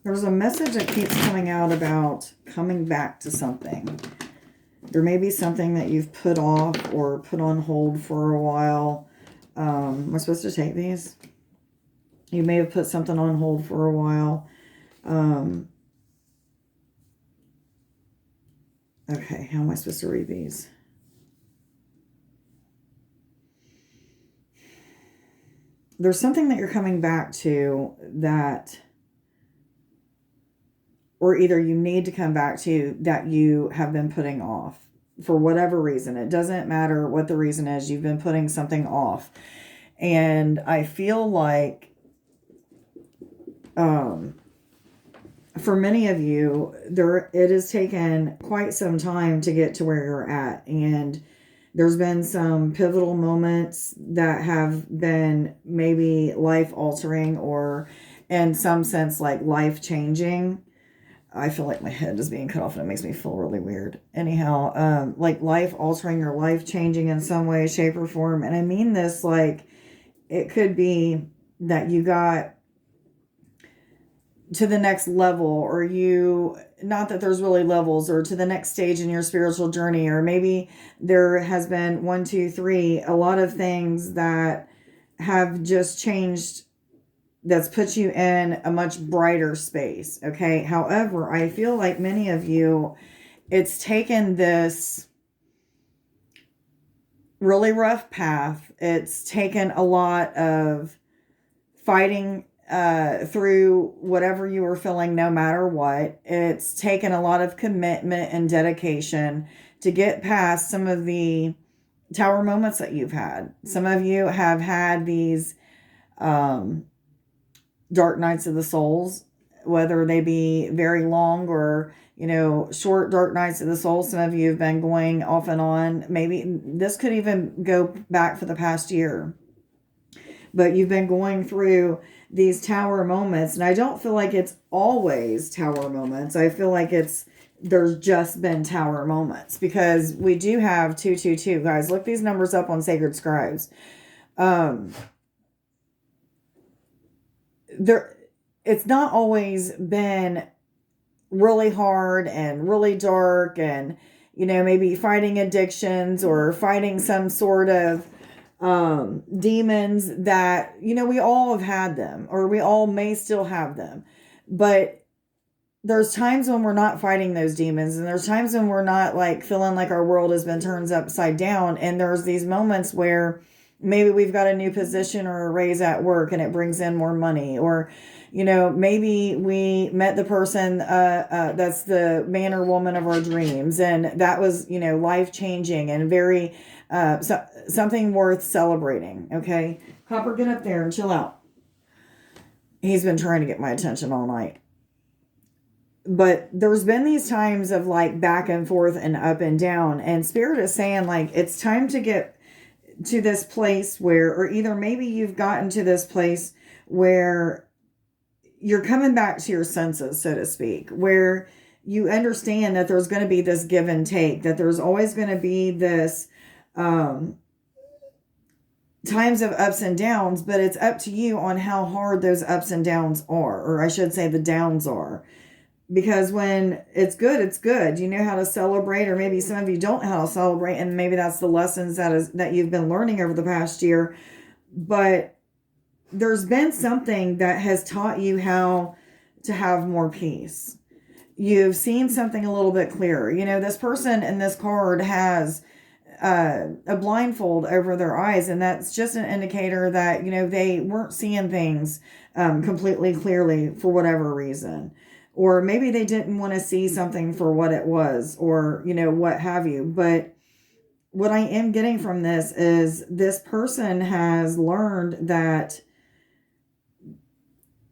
There's a message that keeps coming out about coming back to something. There may be something that you've put off or put on hold for a while. Am I supposed to take these? You may have put something on hold for a while. Okay, how am I supposed to read these? There's something that you're coming back to that, or either you need to come back to that you have been putting off for whatever reason. It doesn't matter what the reason is. You've been putting something off. And I feel like for many of you, it has taken quite some time to get to where you're at. And there's been some pivotal moments that have been maybe life-altering or in some sense like life-changing. I feel like my head is being cut off and it makes me feel really weird. Anyhow, like life-altering or life-changing in some way, shape, or form. And I mean this like it could be that you got to the next level, or you, not that there's really levels, or to the next stage in your spiritual journey, or maybe there has been 1, 2, 3, a lot of things that have just changed, that's put you in a much brighter space. Okay. However, I feel like many of you, it's taken this really rough path. It's taken a lot of fighting through whatever you were feeling, no matter what. It's taken a lot of commitment and dedication to get past some of the tower moments that you've had. Some of you have had these dark nights of the souls, whether they be very long or, short dark nights of the soul. Some of you have been going off and on. Maybe this could even go back for the past year. But you've been going through these tower moments, and I don't feel like it's always tower moments. I feel like there's just been tower moments, because we do have 222. Guys, look these numbers up on Sacred Scribes. It's not always been really hard and really dark, and maybe fighting addictions or fighting some sort of demons that, we all have had them, or we all may still have them. But there's times when we're not fighting those demons, and there's times when we're not like feeling like our world has been turned upside down. And there's these moments where maybe we've got a new position or a raise at work and it brings in more money, or maybe we met the person that's the man or woman of our dreams, and that was life-changing and very something worth celebrating. Okay, Copper, get up there and chill out. He's been trying to get my attention all night. But there's been these times of like back and forth and up and down, and Spirit is saying like it's time to get to this place where, or either maybe you've gotten to this place where you're coming back to your senses, so to speak, where you understand that there's going to be this give and take, that there's always going to be this times of ups and downs, but it's up to you on how hard those ups and downs are, or I should say the downs are. Because when it's good, it's good. You know how to celebrate, or maybe some of you don't know how to celebrate, and maybe that's the lessons that you've been learning over the past year. But there's been something that has taught you how to have more peace. You've seen something a little bit clearer. This person in this card has a blindfold over their eyes, and that's just an indicator that, they weren't seeing things completely clearly for whatever reason. Or maybe they didn't want to see something for what it was, or, what have you. But what I am getting from this is this person has learned that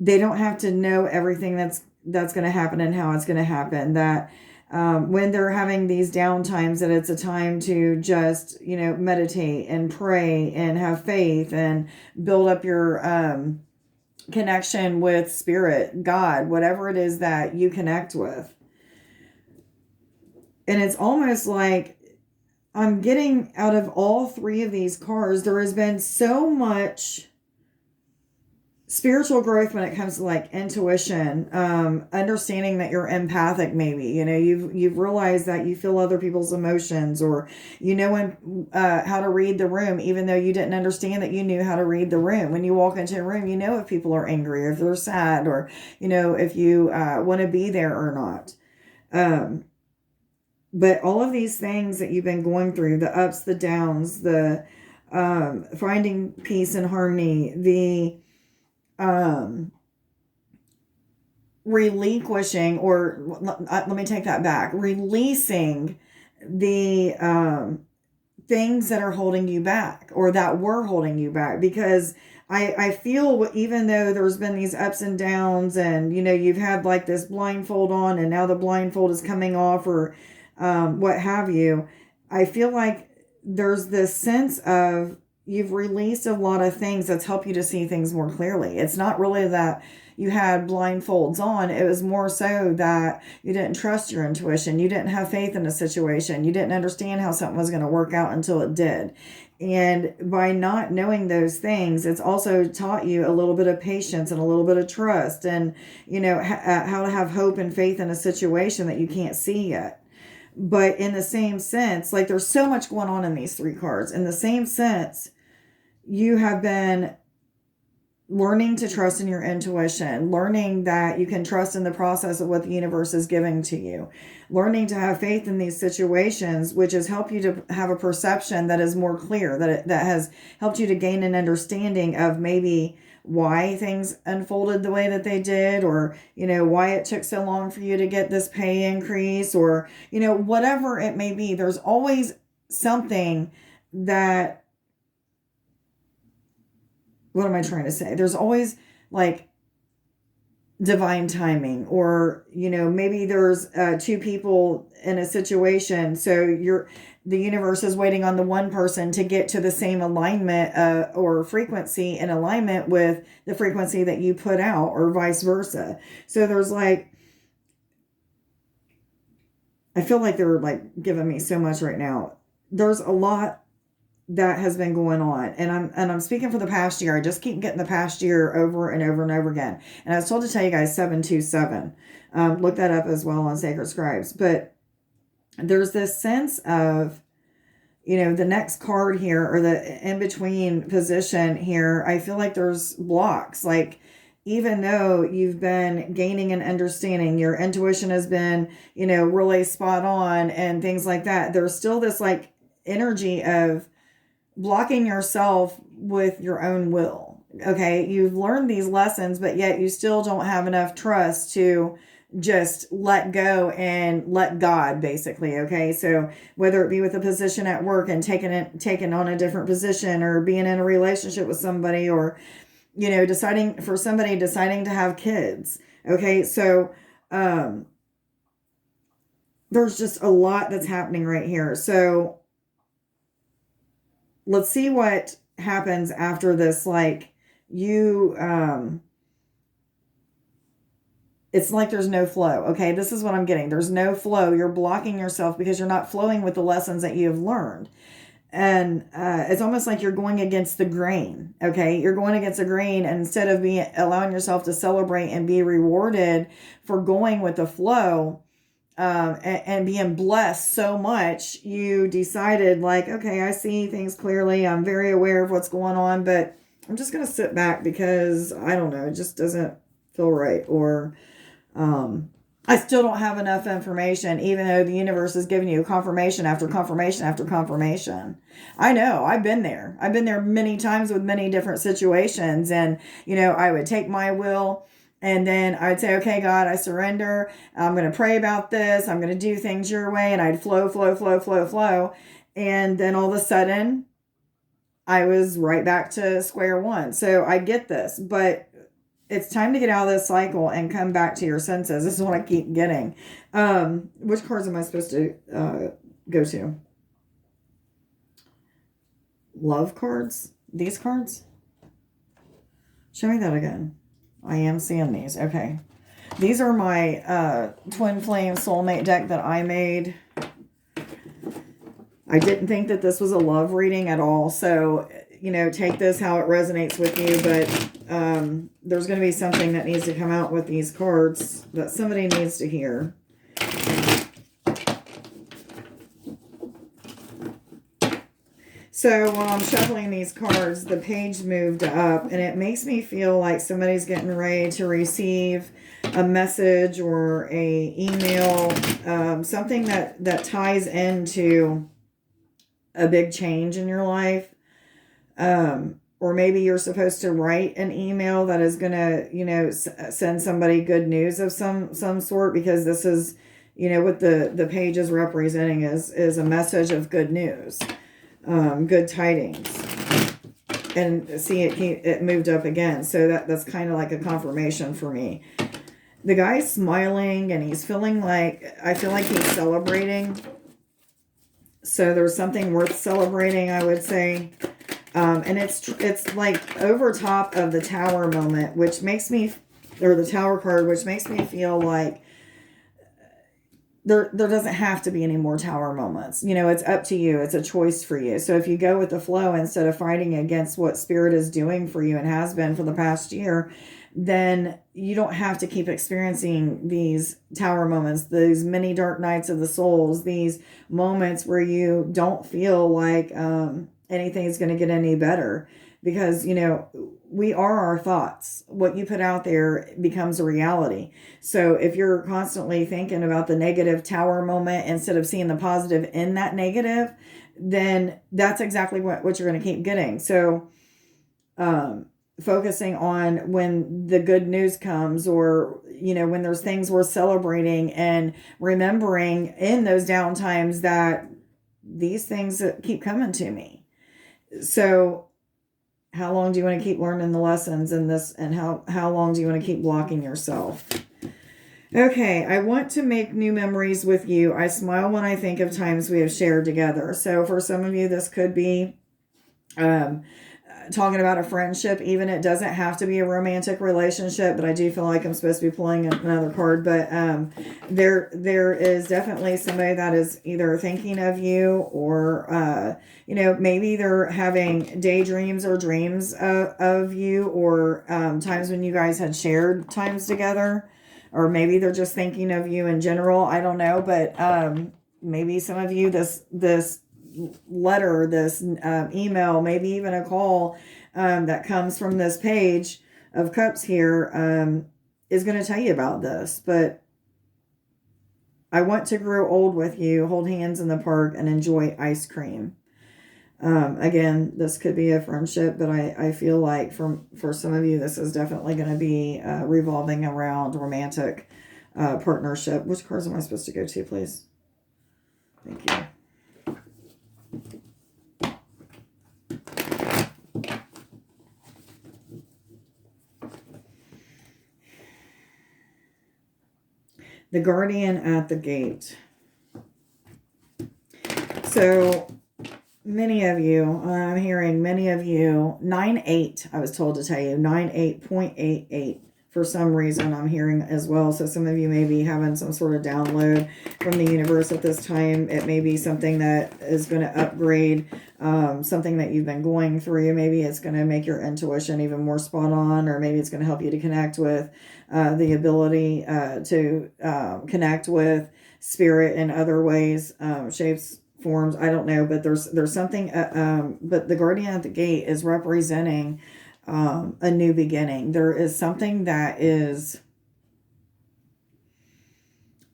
they don't have to know everything that's going to happen and how it's going to happen. That when they're having these down times, that it's a time to just, meditate and pray and have faith and build up your connection with Spirit, God, whatever it is that you connect with. And it's almost like I'm getting out of all three of these cards, there has been so much spiritual growth when it comes to like intuition, understanding that you're empathic. Maybe, you know, you've realized that you feel other people's emotions, or you know when how to read the room, even though you didn't understand that you knew how to read the room. When you walk into a room, you know if people are angry, or if they're sad, or you know if you want to be there or not. But all of these things that you've been going through, the ups, the downs, the finding peace and harmony, the relinquishing, or let me take that back, releasing the things that are holding you back, or that were holding you back. Because I feel, even though there's been these ups and downs, and you know you've had like this blindfold on, and now the blindfold is coming off, or what have you, I feel like there's this sense of you've released a lot of things that's helped you to see things more clearly. It's not really that you had blindfolds on. It was more so that you didn't trust your intuition. You didn't have faith in a situation. You didn't understand how something was going to work out until it did. And by not knowing those things, it's also taught you a little bit of patience and a little bit of trust, and, you know, how to have hope and faith in a situation that you can't see yet. But in the same sense, like there's so much going on in these three cards. In the same sense, you have been learning to trust in your intuition, learning that you can trust in the process of what the universe is giving to you, learning to have faith in these situations, which has helped you to have a perception that is more clear, that has helped you to gain an understanding of maybe why things unfolded the way that they did, or, you know, why it took so long for you to get this pay increase, or, you know, whatever it may be. There's always something that, what am I trying to say? There's always like divine timing, or, you know, maybe there's two people in a situation. So the universe is waiting on the one person to get to the same alignment or frequency in alignment with the frequency that you put out, or vice versa. So there's like, I feel like they're like giving me so much right now. There's a lot that has been going on, and I'm speaking for the past year. I just keep getting the past year over and over and over again. And I was told to tell you guys 727. Look that up as well on Sacred Scribes. But there's this sense of, you know, the next card here, or the in-between position here, I feel like there's blocks. Like, even though you've been gaining an understanding, your intuition has been, you know, really spot on and things like that, there's still this like energy of blocking yourself with your own will. Okay, you've learned these lessons, but yet you still don't have enough trust to just let go and let God, basically. Okay, so whether it be with a position at work and taking on a different position, or being in a relationship with somebody, or, you know, deciding to have kids. Okay, so there's just a lot that's happening right here. So let's see what happens after this. Like, you, it's like there's no flow. Okay, this is what I'm getting. There's no flow. You're blocking yourself because you're not flowing with the lessons that you have learned. And it's almost like you're going against the grain. Okay, you're going against the grain, and instead of allowing yourself to celebrate and be rewarded for going with the flow, and being blessed so much, you decided like, okay, I see things clearly. I'm very aware of what's going on, but I'm just going to sit back because I don't know, it just doesn't feel right. Or I still don't have enough information, even though the universe is giving you confirmation after confirmation after confirmation. I know, I've been there. I've been there many times with many different situations. And, you know, I would take my will, and then I'd say, okay, God, I surrender. I'm going to pray about this. I'm going to do things your way. And I'd flow. And then all of a sudden, I was right back to square one. So I get this, but it's time to get out of this cycle and come back to your senses. This is what I keep getting. Which cards am I supposed to go to? Love cards? These cards? Show me that again. I am seeing these. Okay. These are my Twin Flame Soulmate deck that I made. I didn't think that this was a love reading at all. So, take this how it resonates with you, but there's going to be something that needs to come out with these cards that somebody needs to hear. So while I'm shuffling these cards, the page moved up, and it makes me feel like somebody's getting ready to receive a message or a email, something that ties into a big change in your life. Or maybe you're supposed to write an email that is going to, send somebody good news of some sort, because this is, what the page is representing is a message of good news. Good tidings. And see, it moved up again. So that's kind of like a confirmation for me. The guy's smiling and he's feeling like, I feel like he's celebrating. So there's something worth celebrating, I would say. And it's like over top of the Tower moment, which makes me, or the Tower card, which makes me feel like there doesn't have to be any more Tower moments. It's up to you. It's a choice for you. So if you go with the flow instead of fighting against what Spirit is doing for you and has been for the past year, then you don't have to keep experiencing these Tower moments, these many dark nights of the souls, these moments where you don't feel like anything's going to get any better. Because, we are our thoughts. What you put out there becomes a reality. So if you're constantly thinking about the negative Tower moment instead of seeing the positive in that negative, then that's exactly what you're going to keep getting. So focusing on when the good news comes, or, when there's things worth celebrating, and remembering in those down times that these things keep coming to me. So how long do you want to keep learning the lessons in this, and how long do you want to keep blocking yourself? Okay, I want to make new memories with you. I smile when I think of times we have shared together. So for some of you, this could be talking about a friendship. Even it doesn't have to be a romantic relationship, but I do feel like I'm supposed to be pulling another card. But there is definitely somebody that is either thinking of you, or maybe they're having daydreams or dreams of you, or times when you guys had shared times together, or maybe they're just thinking of you in general. I don't know, but maybe some of you, this letter, this email, maybe even a call that comes from this Page of Cups here is going to tell you about this. But I want to grow old with you, hold hands in the park, and enjoy ice cream. Again, this could be a friendship, but I feel like for some of you, this is definitely going to be revolving around romantic partnership. Which cards am I supposed to go to, please? Thank you. The Guardian at the Gate. So many of you, I'm hearing many of you, 9-8, I was told to tell you, 9-8.88. For some reason, I'm hearing as well. So some of you may be having some sort of download from the universe at this time. It may be something that is going to upgrade something that you've been going through. Maybe it's going to make your intuition even more spot on, or maybe it's going to help you to connect with the ability to connect with spirit in other ways, shapes, forms. I don't know, but there's something. But the Guardian at the Gate is representing a new beginning. There is something that is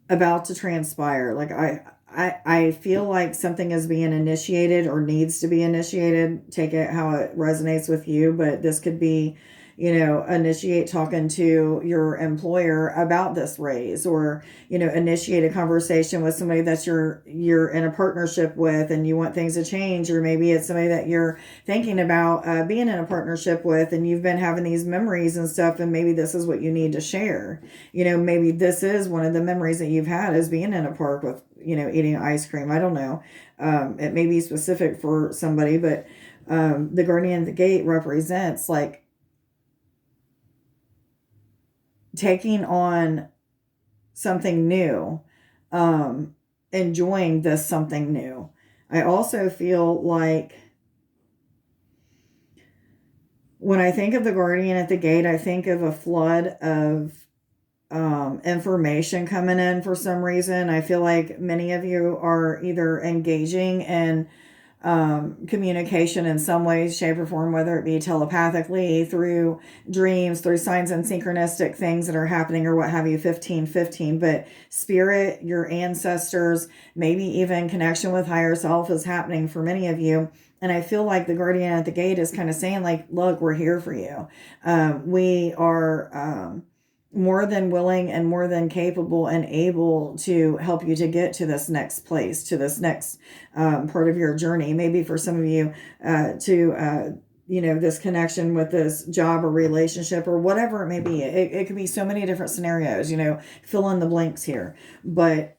about to transpire. Like I feel like something is being initiated or needs to be initiated. Take it how it resonates with you, but this could be, initiate talking to your employer about this raise, or, initiate a conversation with somebody that you're in a partnership with and you want things to change. Or maybe it's somebody that you're thinking about being in a partnership with, and you've been having these memories and stuff, and maybe this is what you need to share. Maybe this is one of the memories that you've had, is being in a park with, eating ice cream. I don't know. It may be specific for somebody, but the Guardian at the Gate represents like taking on something new, enjoying this something new. I also feel like when I think of the guardian at the gate, I think of a flood of information coming in for some reason. I feel like many of you are either engaging in communication in some way, shape, or form, whether it be telepathically, through dreams, through signs and synchronistic things that are happening, or what have you, 1515. But spirit, your ancestors, maybe even connection with higher self is happening for many of you. And I feel like the guardian at the gate is kind of saying, like, look, we're here for you. We are more than willing and more than capable and able to help you to get to this next place, to this next part of your journey. Maybe for some of you this connection with this job or relationship or whatever it may be. It could be so many different scenarios, fill in the blanks here. But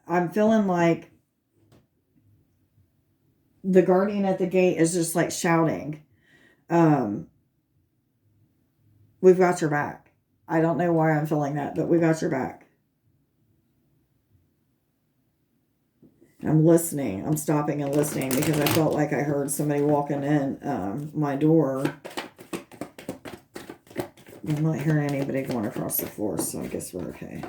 I'm feeling like the guardian at the gate is just like shouting, we've got your back. I don't know why I'm feeling that, but we got your back. I'm listening. I'm stopping and listening because I felt like I heard somebody walking in my door. I'm not hearing anybody going across the floor, so I guess we're okay.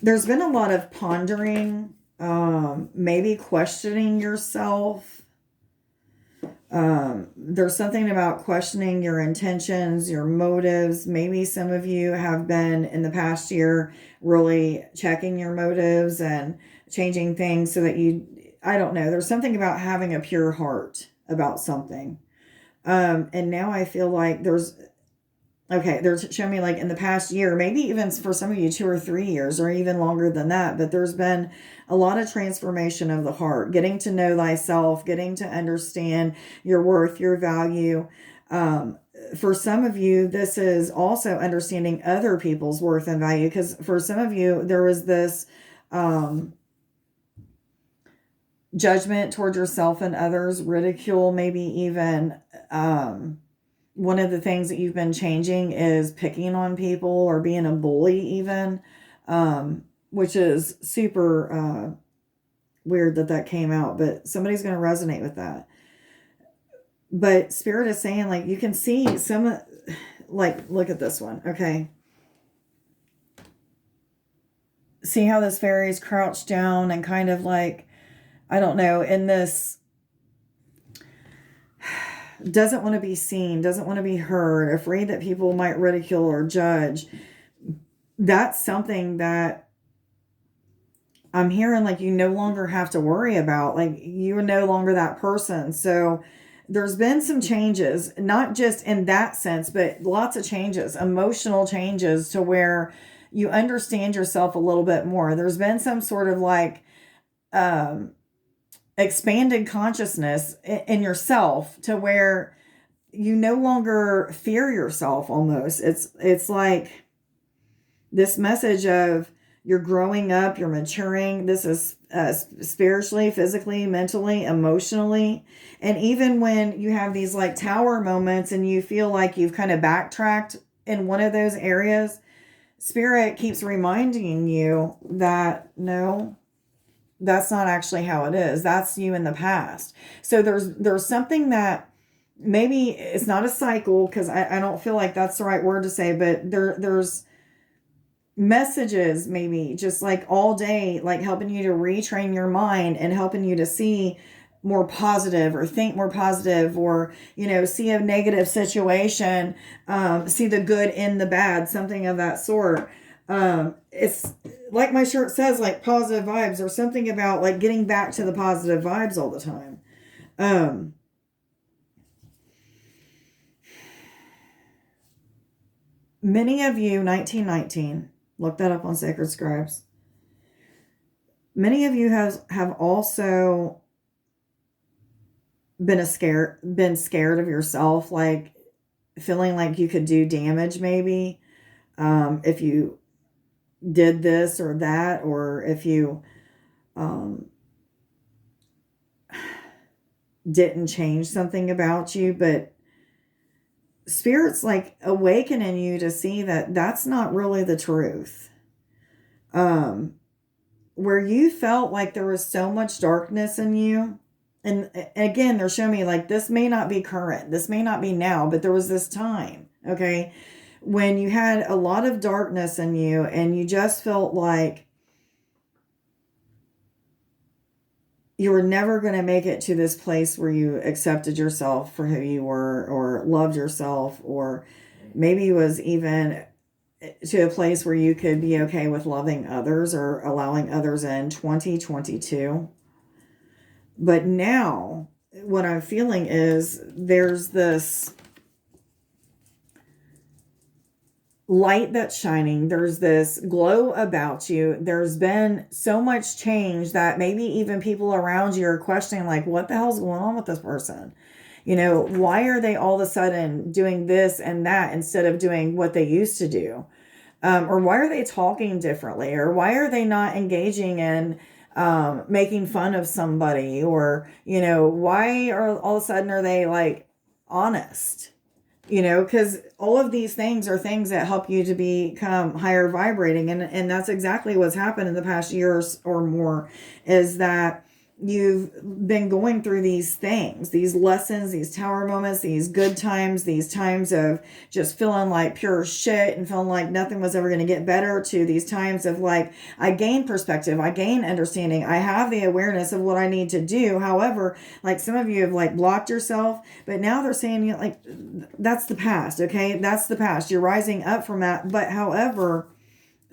There's been a lot of pondering, maybe questioning yourself. There's something about questioning your intentions, your motives. Maybe some of you have been in the past year really checking your motives and changing things so that I don't know. There's something about having a pure heart about something. And now I feel like they're showing me like in the past year, maybe even for some of you 2 or 3 years or even longer than that, but there's been a lot of transformation of the heart, getting to know thyself, getting to understand your worth, your value. For some of you, this is also understanding other people's worth and value, because for some of you, there was this judgment toward yourself and others, ridicule, maybe even one of the things that you've been changing is picking on people or being a bully even, which is super weird that came out, but somebody's going to resonate with that. But Spirit is saying, like, you can see some, like, look at this one, okay? See how this fairy is crouched down and kind of like, I don't know, in this, doesn't want to be seen, doesn't want to be heard, afraid that people might ridicule or judge. That's something that I'm hearing, like, you no longer have to worry about. Like, you're no longer that person. So there's been some changes, not just in that sense, but lots of changes, emotional changes, to where you understand yourself a little bit more. There's been some sort of like expanded consciousness in yourself, to where you no longer fear yourself almost. It's like this message of you're growing up, you're maturing. This is spiritually, physically, mentally, emotionally. And even when you have these like tower moments and you feel like you've kind of backtracked in one of those areas, Spirit keeps reminding you that no, that's not actually how it is. That's you in the past. So there's something that maybe it's not a cycle, because I don't feel like that's the right word to say, but there's messages maybe just like all day, like helping you to retrain your mind and helping you to see more positive or think more positive, or see a negative situation, see the good in the bad, something of that sort. It's like my shirt says, like positive vibes, or something about like getting back to the positive vibes all the time. Many of you, 1919, look that up on Sacred Scribes. Many of you have also been scared of yourself, like feeling like you could do damage maybe if you did this or that, or if you didn't change something about you. But Spirit's like awakening you to see that that's not really the truth. where you felt like there was so much darkness in you. And again, they're showing me like this may not be current, this may not be now, but there was this time, okay, when you had a lot of darkness in you and you just felt like you were never going to make it to this place where you accepted yourself for who you were or loved yourself, or maybe was even to a place where you could be okay with loving others or allowing others in 2022. But now what I'm feeling is there's this light that's shining. There's this glow about you. There's been so much change that maybe even people around you are questioning, like, what the hell's going on with this person? You know, why are they all of a sudden doing this and that instead of doing what they used to do? Or why are they talking differently? Or why are they not engaging in making fun of somebody? Or, you know, why are all of a sudden are they like honest? You know, because all of these things are things that help you to become higher vibrating. And that's exactly what's happened in the past years or more, is that you've been going through these things, these lessons, these tower moments, these good times, these times of just feeling like pure shit and feeling like nothing was ever going to get better, to these times of like, I gain perspective, I gain understanding, I have the awareness of what I need to do. However, like some of you have like blocked yourself, but now they're saying, you know, like, that's the past. Okay. That's the past. You're rising up from that. But however,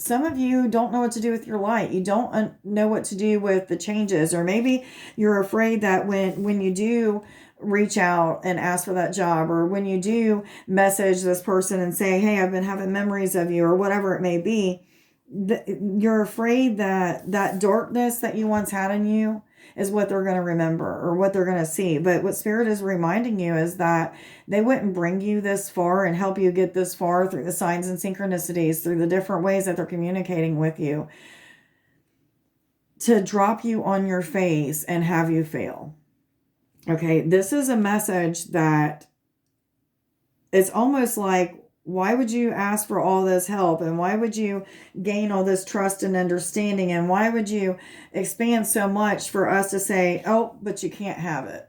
some of you don't know what to do with your light. You don't know what to do with the changes, or maybe you're afraid that when you do reach out and ask for that job, or when you do message this person and say, hey, I've been having memories of you, or whatever it may be, you're afraid that that darkness that you once had in you is what they're going to remember or what they're going to see. But what Spirit is reminding you is that they wouldn't bring you this far and help you get this far through the signs and synchronicities, through the different ways that they're communicating with you, to drop you on your face and have you fail. Okay, this is a message that it's almost like, why would you ask for all this help? And why would you gain all this trust and understanding? And why would you expand so much for us to say, oh, but you can't have it?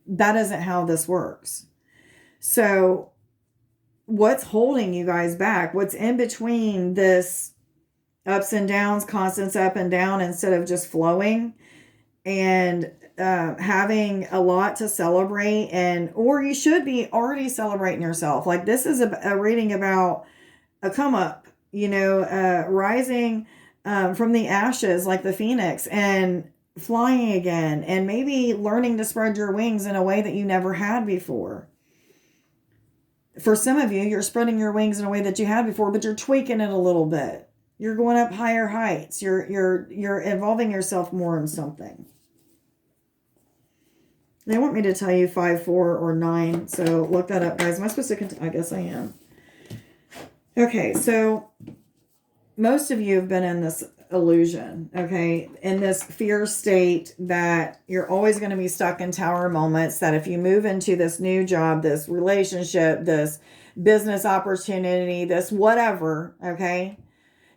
That isn't how this works. So what's holding you guys back? What's in between this ups and downs, constants up and down, instead of just flowing and having a lot to celebrate? And or you should be already celebrating yourself. Like, this is a reading about a come up, you know, rising from the ashes like the phoenix and flying again, and maybe learning to spread your wings in a way that you never had before. For some of you, you're spreading your wings in a way that you had before, but you're tweaking it a little bit. You're going up higher heights. You're involving yourself more in something. They want me to tell you 5, 4, or 9. So look that up, guys. Am I supposed to I guess I am. Okay, so most of you have been in this illusion, okay, in this fear state that you're always going to be stuck in tower moments, that if you move into this new job, this relationship, this business opportunity, this whatever, okay,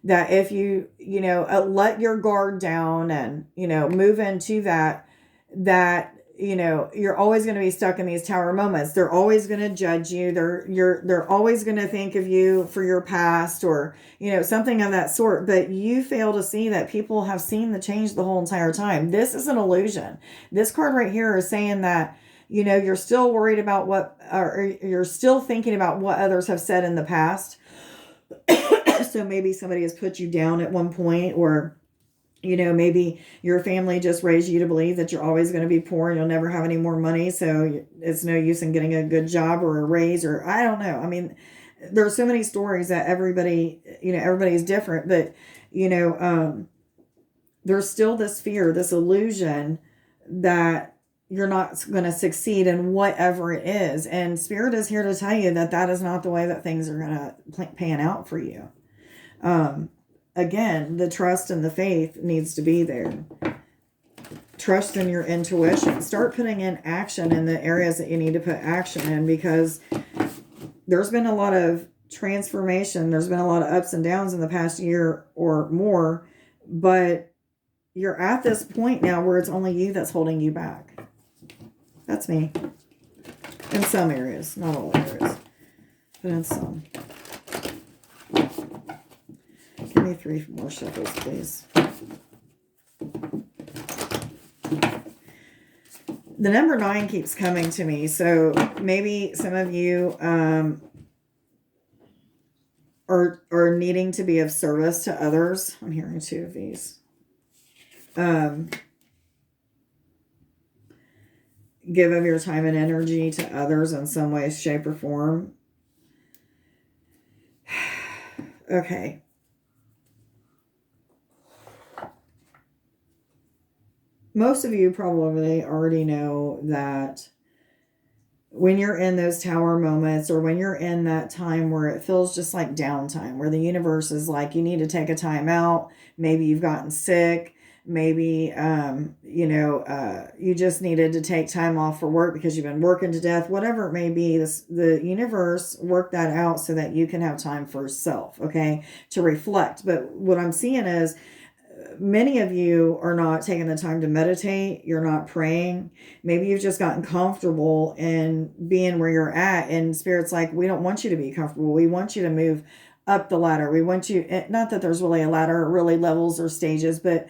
that if you let your guard down and, move into that, you're always going to be stuck in these tower moments. They're always going to judge you. They're always going to think of you for your past, or, something of that sort. But you fail to see that people have seen the change the whole entire time. This is an illusion. This card right here is saying that, you're still worried about or you're still thinking about what others have said in the past. So maybe somebody has put you down at one point, or maybe your family just raised you to believe that you're always going to be poor and you'll never have any more money. So it's no use in getting a good job or a raise, or I don't know. I mean, there are so many stories that everybody's different, but, there's still this fear, this illusion that you're not going to succeed in whatever it is. And Spirit is here to tell you that that is not the way that things are going to pan out for you. Again, the trust and the faith needs to be there. Trust in your intuition. Start putting in action in the areas that you need to put action in, because there's been a lot of transformation. There's been a lot of ups and downs in the past year or more But you're at this point now where it's only you that's holding you back. That's me. In some areas, not all areas, but in some. Give me 3 more shuffles, please. The number 9 keeps coming to me, so maybe some of you are needing to be of service to others. I'm hearing 2 of these. Give of your time and energy to others in some way, shape, or form. Okay. Most of you probably already know that when you're in those tower moments, or when you're in that time where it feels just like downtime, where the universe is like, you need to take a time out. Maybe you've gotten sick. Maybe, you just needed to take time off for work because you've been working to death, whatever it may be. The universe worked that out so that you can have time for yourself, okay, to reflect. But what I'm seeing is many of you are not taking the time to meditate. You're not praying. Maybe you've just gotten comfortable in being where you're at. And Spirit's like, we don't want you to be comfortable. We want you to move up the ladder. We want you, not that there's really a ladder or really levels or stages, but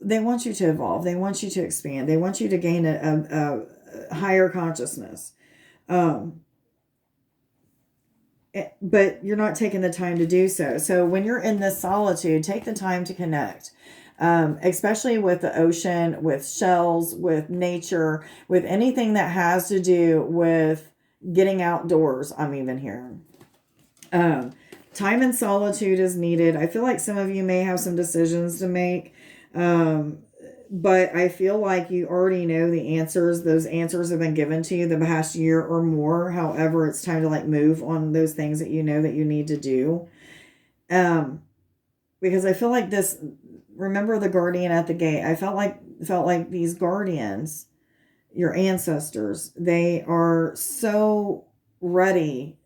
they want you to evolve. They want you to expand. They want you to gain a higher consciousness. But you're not taking the time to do so. So when you're in this solitude, take the time to connect, especially with the ocean, with shells, with nature, with anything that has to do with getting outdoors. I'm even hearing. Time in solitude is needed. I feel like some of you may have some decisions to make. But I feel like you already know the answers. Those answers have been given to you the past year or more. However, it's time to like move on those things that you know that you need to do. Because I feel like this, remember the guardian at the gate. I felt like these guardians, your ancestors, they are so ready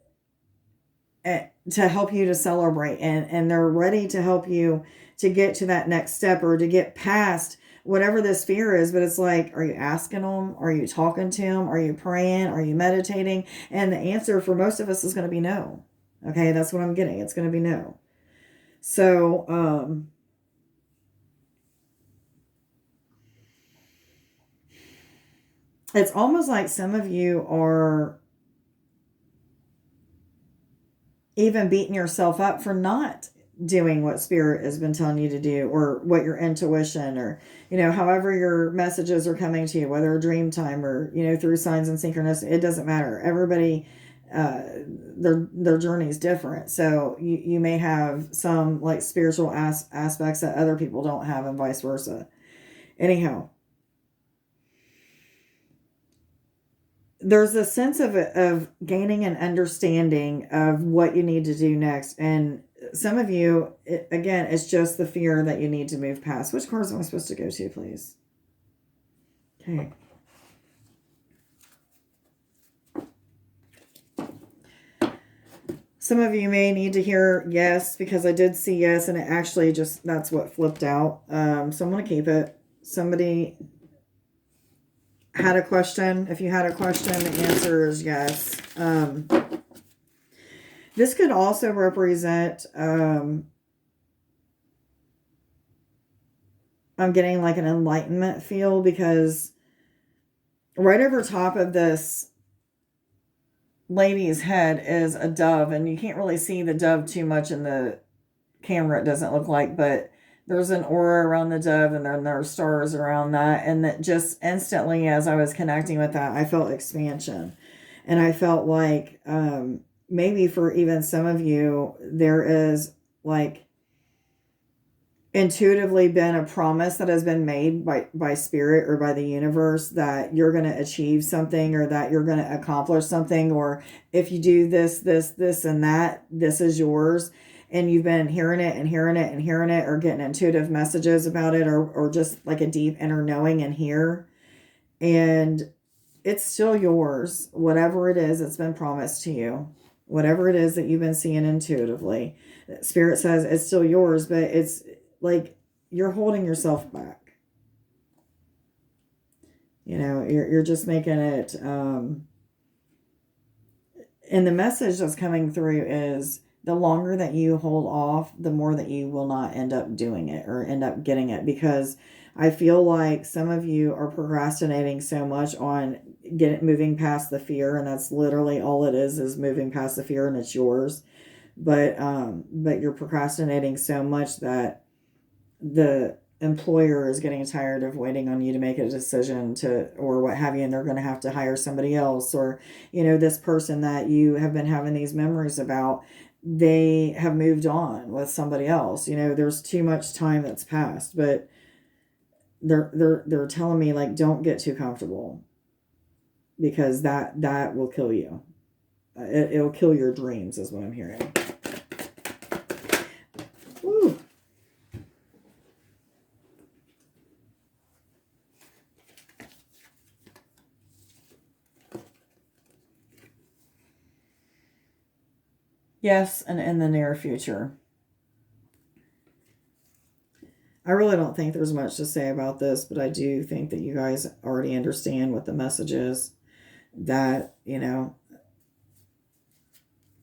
to help you to celebrate, and they're ready to help you to get to that next step, or to get past whatever this fear is. But it's like, are you asking them? Are you talking to them? Are you praying? Are you meditating? And the answer for most of us is going to be no. Okay, that's what I'm getting. It's going to be no. So, it's almost like some of you are even beating yourself up for not doing what Spirit has been telling you to do, or what your intuition, or, however your messages are coming to you, whether dream time or, through signs and synchronicity, it doesn't matter. Everybody, their journey is different. So you may have some like spiritual aspects that other people don't have, and vice versa. Anyhow, there's a sense of gaining an understanding of what you need to do next. And some of you, again, it's just the fear that you need to move past. Which cards am I supposed to go to, please? Okay. Some of you may need to hear yes, because I did see yes, and it actually just, that's what flipped out. So I'm going to keep it. Somebody had a question. If you had a question, the answer is yes. This could also represent, I'm getting like an enlightenment feel, because right over top of this lady's head is a dove, and you can't really see the dove too much in the camera, it doesn't look like, but there's an aura around the dove, and then there are stars around that. And that just instantly, as I was connecting with that, I felt expansion. And I felt like, maybe for even some of you, there is like intuitively been a promise that has been made by Spirit or by the universe, that you're going to achieve something, or that you're going to accomplish something, or if you do this, and that, this is yours. And you've been hearing it and hearing it and hearing it, or getting intuitive messages about it, or just like a deep inner knowing in here. And it's still yours. Whatever it is, it's been promised to you. Whatever it is that you've been seeing intuitively, Spirit says it's still yours. But it's like, you're holding yourself back. You know, you're just making it, and the message that's coming through is the longer that you hold off, the more that you will not end up doing it or end up getting it, because I feel like some of you are procrastinating so much on moving past the fear, and that's literally all it is moving past the fear, and it's yours. But you're procrastinating so much that the employer is getting tired of waiting on you to make a decision to, or what have you, and they're going to have to hire somebody else. Or, you know, this person that you have been having these memories about, they have moved on with somebody else. You know, there's too much time that's passed, but they're telling me, like, don't get too comfortable, because that will kill you. It'll kill your dreams, is what I'm hearing. Woo. Yes, and in the near future. I really don't think there's much to say about this, but I do think that you guys already understand what the message is. That, you know,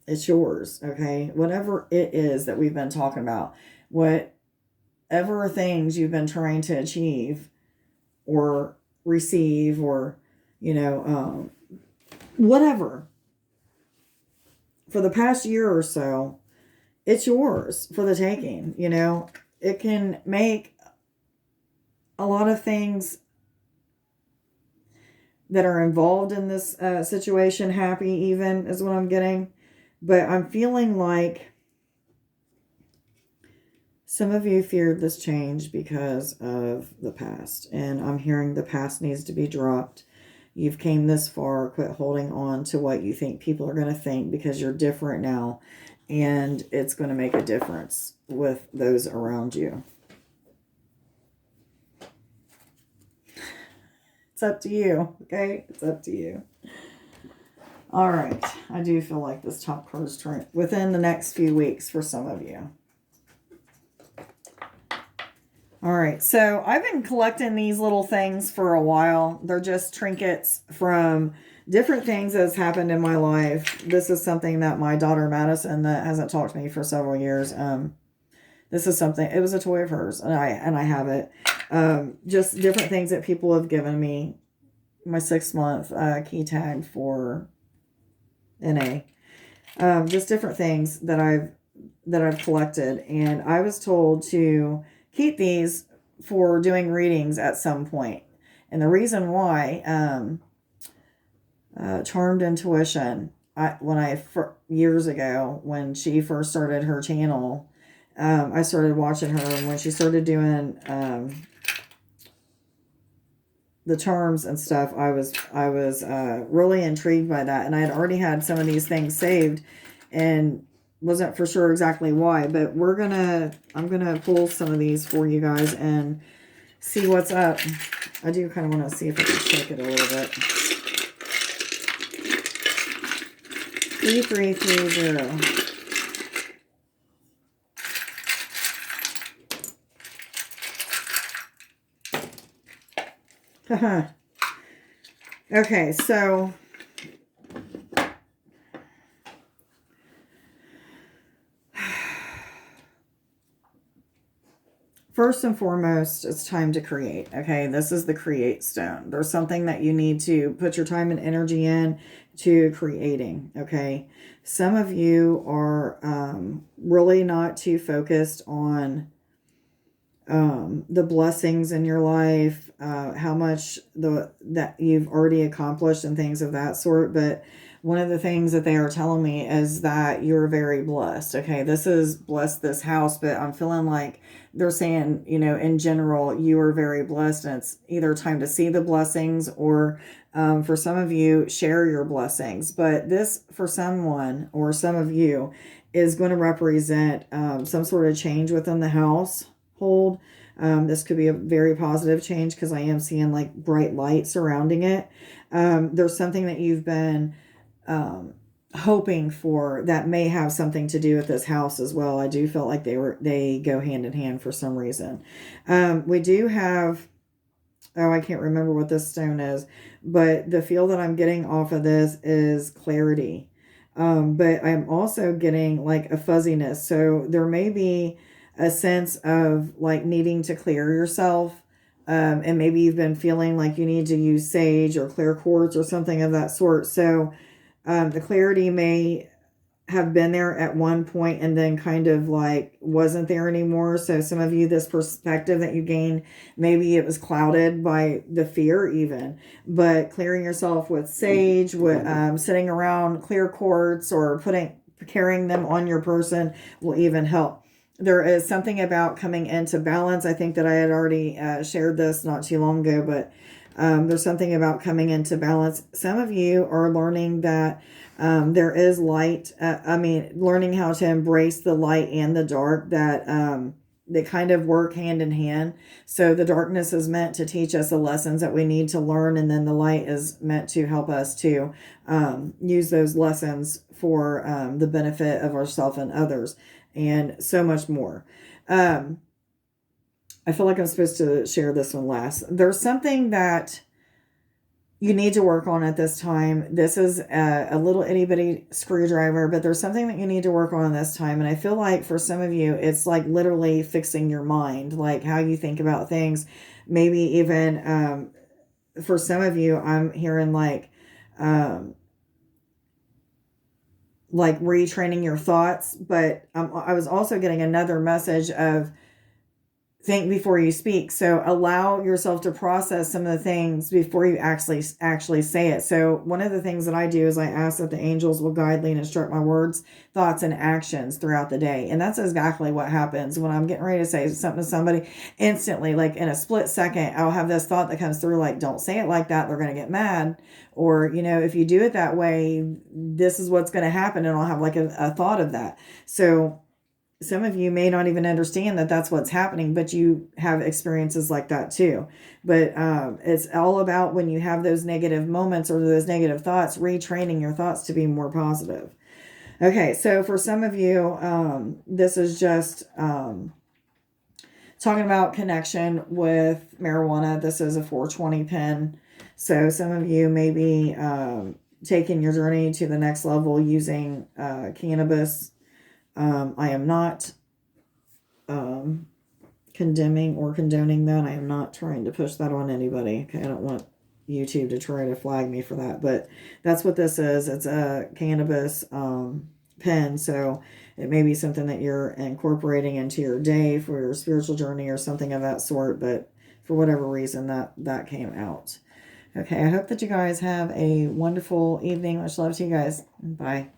it's yours, okay? Whatever it is that we've been talking about, whatever things you've been trying to achieve or receive, or, you know, whatever, for the past year or so, it's yours for the taking. You know, it can make a lot of things that are involved in this situation happy, even, is what I'm getting. But I'm feeling like some of you feared this change because of the past, and I'm hearing the past needs to be dropped. You've came this far. Quit holding on to what you think people are going to think, because you're different now, and it's going to make a difference with those around you. It's up to you, okay? It's up to you. All right. I do feel like this top card is within the next few weeks for some of you. All right. So I've been collecting these little things for a while. They're just trinkets from different things that has happened in my life. This is something that my daughter Madison, that hasn't talked to me for several years, this is something, it was a toy of hers, and I have it. Just different things that people have given me. My 6-month key tag for NA. Just different things that I've collected, and I was told to keep these for doing readings at some point. And the reason why, Charmed Intuition, years ago, when she first started her channel, I started watching her, and when she started doing the charms and stuff, I was really intrigued by that, and I had already had some of these things saved, and wasn't for sure exactly why. But I'm gonna pull some of these for you guys and see what's up. I do kind of want to see if I can shake it a little bit. 3330. Okay, so first and foremost, it's time to create. Okay, this is the create stone. There's something that you need to put your time and energy in to creating. Okay, some of you are really not too focused on the blessings in your life, how much that you've already accomplished and things of that sort. But one of the things that they are telling me is that you're very blessed. Okay, this is blessed, this house, but I'm feeling like they're saying, you know, in general, you are very blessed, and it's either time to see the blessings, or for some of you, share your blessings. But this, for someone or some of you, is going to represent some sort of change within the household. This could be a very positive change, because I am seeing like bright light surrounding it. There's something that you've been hoping for that may have something to do with this house as well. I do feel like they go hand in hand for some reason. We do have, oh, I can't remember what this stone is, but the feel that I'm getting off of this is clarity. But I'm also getting like a fuzziness. So there may be a sense of like needing to clear yourself. And maybe you've been feeling like you need to use sage or clear quartz or something of that sort. So the clarity may have been there at one point and then kind of like wasn't there anymore. So some of you, this perspective that you gained, maybe it was clouded by the fear even, but clearing yourself with sage, with sitting around clear quartz or carrying them on your person will even help. There is something about coming into balance. I think that I had already shared this not too long ago, but there's something about coming into balance. Some of you are learning that there is light. Learning how to embrace the light and the dark, that they kind of work hand in hand. So the darkness is meant to teach us the lessons that we need to learn, and then the light is meant to help us to use those lessons for the benefit of ourselves and others, and so much more. I feel like I'm supposed to share this one last. There's something that you need to work on at this time. This is a little itty bitty screwdriver, but there's something that you need to work on this time. And I feel like for some of you, it's like literally fixing your mind, like how you think about things. Maybe even for some of you, I'm hearing like retraining your thoughts. But I was also getting another message of think before you speak. So allow yourself to process some of the things before you actually say it. So one of the things that I do is I ask that the angels will guide, lead, and instruct my words, thoughts, and actions throughout the day. And that's exactly what happens when I'm getting ready to say something to somebody. Instantly, like in a split second, I'll have this thought that comes through like, don't say it like that, they're going to get mad. Or, if you do it that way, this is what's going to happen. And I'll have like a thought of that. So some of you may not even understand that that's what's happening, but you have experiences like that too. But it's all about when you have those negative moments or those negative thoughts, retraining your thoughts to be more positive. Okay, so for some of you, this is just talking about connection with marijuana. This is a 420 pin. So some of you may be taking your journey to the next level using cannabis. I am not condemning or condoning that. I am not trying to push that on anybody. Okay, I don't want YouTube to try to flag me for that, but that's what this is. It's a cannabis pen, so it may be something that you're incorporating into your day for your spiritual journey or something of that sort, but for whatever reason that came out. Okay, I hope that you guys have a wonderful evening. Much love to you guys. Bye.